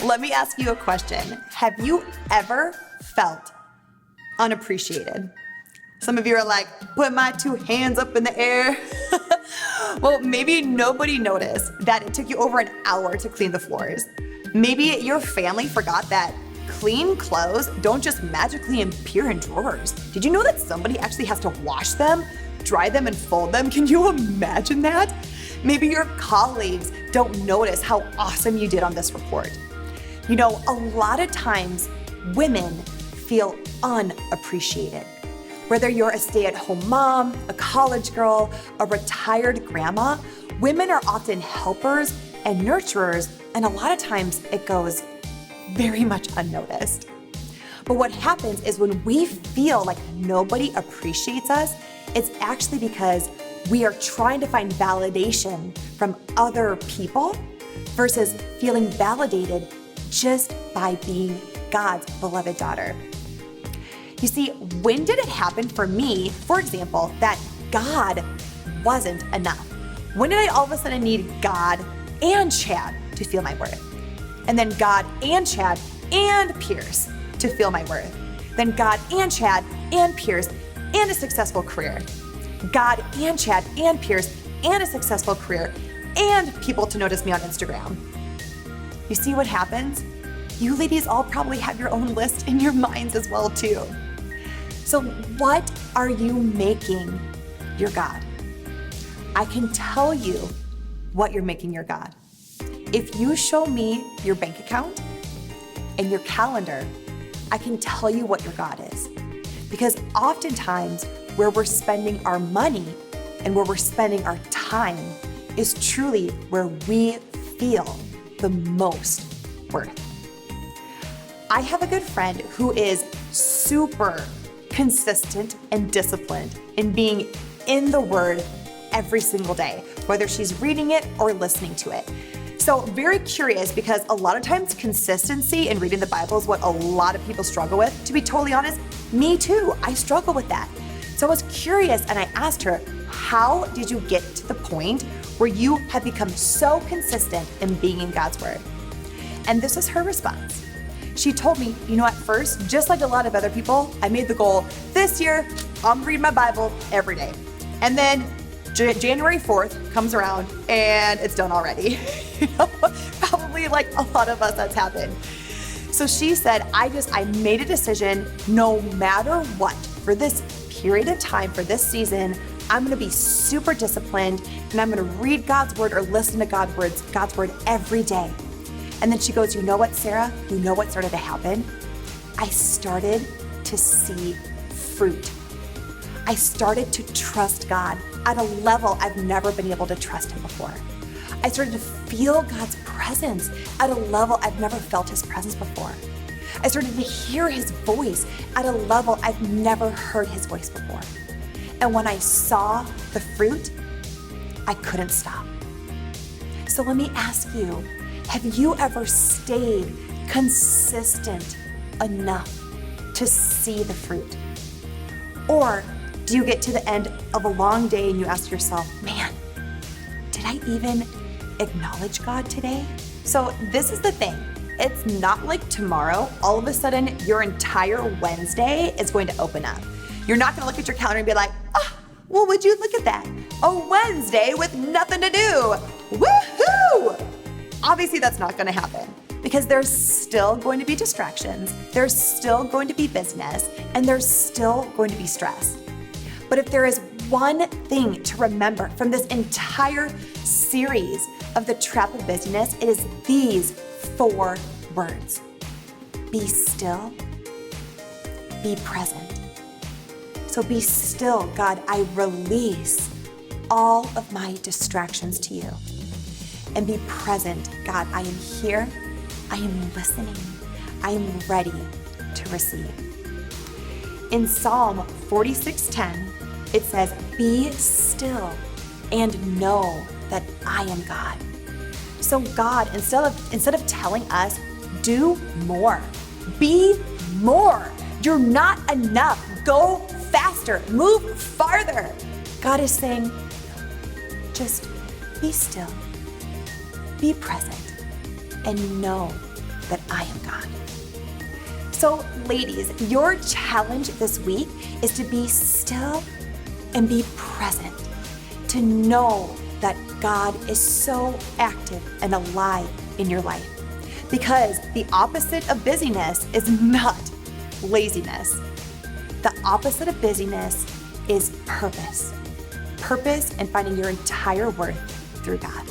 Let me ask you a question. Have you ever felt unappreciated? Some of you are like, put my two hands up in the air. Well, maybe nobody noticed that it took you over an hour to clean the floors. Maybe your family forgot that clean clothes don't just magically appear in drawers. Did you know that somebody actually has to wash them, dry them, and fold them? Can you imagine that? Maybe your colleagues don't notice how awesome you did on this report. You know, a lot of times women feel unappreciated. Whether you're a stay-at-home mom, a college girl, a retired grandma, women are often helpers and nurturers, and a lot of times it goes very much unnoticed. But what happens is when we feel like nobody appreciates us, it's actually because we are trying to find validation from other people versus feeling validated just by being God's beloved daughter. You see, when did it happen for me, for example, that God wasn't enough? When did I all of a sudden need God and Chad to feel my worth? And then God and Chad and Pierce to feel my worth. Then God and Chad and Pierce and a successful career. God and Chad and Pierce and a successful career and people to notice me on Instagram. You see what happens? You ladies all probably have your own list in your minds as well too. So what are you making your God? I can tell you what you're making your God. If you show me your bank account and your calendar, I can tell you what your God is. Because oftentimes where we're spending our money and where we're spending our time is truly where we feel the most worth. I have a good friend who is super consistent and disciplined in being in the Word every single day, whether she's reading it or listening to it. So very curious, because a lot of times consistency in reading the Bible is what a lot of people struggle with. To be totally honest, me too, I struggle with that. So I was curious and I asked her, how did you get to the point where you have become so consistent in being in God's Word? And this is her response. She told me, you know, at first, just like a lot of other people, I made the goal, this year, I'm gonna read my Bible every day. And then January 4th comes around and it's done already. You know, probably like a lot of us that's happened. So she said, I made a decision, no matter what, for this period of time, for this season, I'm gonna be super disciplined and I'm gonna read God's Word or listen to God's Word every day. And then she goes, you know what, Sarah? You know what started to happen? I started to see fruit. I started to trust God at a level I've never been able to trust Him before. I started to feel God's presence at a level I've never felt His presence before. I started to hear His voice at a level I've never heard His voice before. And when I saw the fruit, I couldn't stop. So let me ask you, have you ever stayed consistent enough to see the fruit? Or do you get to the end of a long day and you ask yourself, man, did I even acknowledge God today? So this is the thing. It's not like tomorrow, all of a sudden, your entire Wednesday is going to open up. You're not gonna look at your calendar and be like, well, would you look at that? A Wednesday with nothing to do. Woohoo! Obviously, that's not gonna happen because there's still going to be distractions, there's still going to be business, and there's still going to be stress. But if there is one thing to remember from this entire series of The Trap of Busyness, it is these 4 words. Be still, be present. So be still, God, I release all of my distractions to you. And be present, God, I am here, I am listening, I am ready to receive. In Psalm 46:10, it says, be still and know that I am God. So God, instead of telling us, do more, be more. You're not enough. Go faster, move farther. God is saying, just be still, be present, and know that I am God. So ladies, your challenge this week is to be still and be present, to know that God is so active and alive in your life. Because the opposite of busyness is not laziness. The opposite of busyness is purpose. Purpose and finding your entire worth through God.